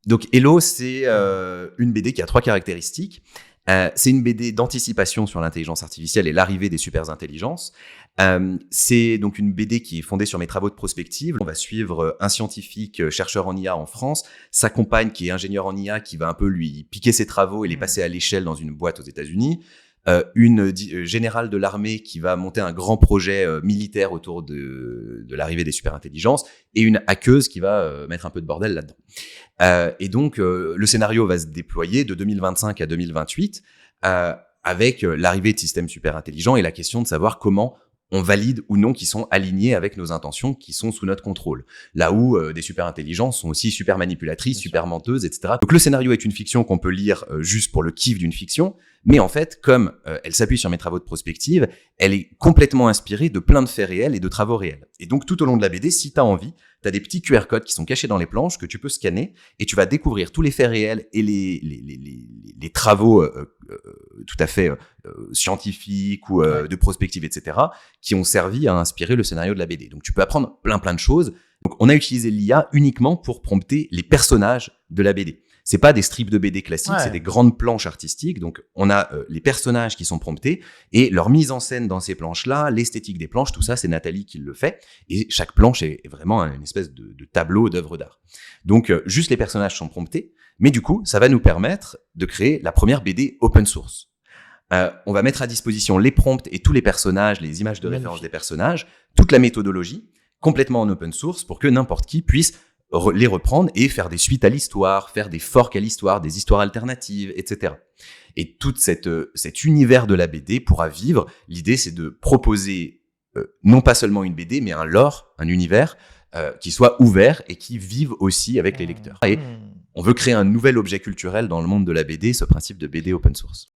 Donc Hello, c'est une BD qui a 3 caractéristiques. C'est une BD d'anticipation sur l'intelligence artificielle et l'arrivée des superintelligences. C'est donc une BD qui est fondée sur mes travaux de prospective. On va suivre un scientifique chercheur en IA en France, sa compagne qui est ingénieure en IA qui va un peu lui piquer ses travaux et les passer à l'échelle dans une boîte aux États-Unis. Une générale de l'armée qui va monter un grand projet militaire autour de l'arrivée des superintelligences et une hackeuse qui va mettre un peu de bordel là-dedans. Et donc, le scénario va se déployer de 2025 à 2028 avec l'arrivée de systèmes super intelligents et la question de savoir comment on valide ou non qu'ils sont alignés avec nos intentions, qui sont sous notre contrôle. Là où des super intelligences sont aussi super manipulatrices, super menteuses, etc. Donc le scénario est une fiction qu'on peut lire juste pour le kiff d'une fiction, mais en fait, comme elle s'appuie sur mes travaux de prospective, elle est complètement inspirée de plein de faits réels et de travaux réels. Et donc tout au long de la BD, si tu as envie, tu as des petits QR codes qui sont cachés dans les planches que tu peux scanner et tu vas découvrir tous les faits réels et les travaux tout à fait scientifiques ou de prospective, etc., qui ont servi à inspirer le scénario de la BD. Donc tu peux apprendre plein de choses. Donc on a utilisé l'IA uniquement pour prompter les personnages de la BD. C'est pas des strips de BD classiques, c'est des grandes planches artistiques. Donc on a les personnages qui sont promptés et leur mise en scène dans ces planches-là, l'esthétique des planches, tout ça, c'est Nathalie qui le fait. Et chaque planche est vraiment une espèce de tableau d'œuvre d'art. Donc juste les personnages sont promptés, mais du coup, ça va nous permettre de créer la première BD open source. On va mettre à disposition les prompts et tous les personnages, les images de référence des personnages, toute la méthodologie, complètement en open source pour que n'importe qui puisse les reprendre et faire des suites à l'histoire, faire des forks à l'histoire, des histoires alternatives, etc. Et tout cet univers de la BD pourra vivre. L'idée, c'est de proposer non pas seulement une BD, mais un lore, un univers qui soit ouvert et qui vive aussi avec les lecteurs. Et on veut créer un nouvel objet culturel dans le monde de la BD, ce principe de BD open source.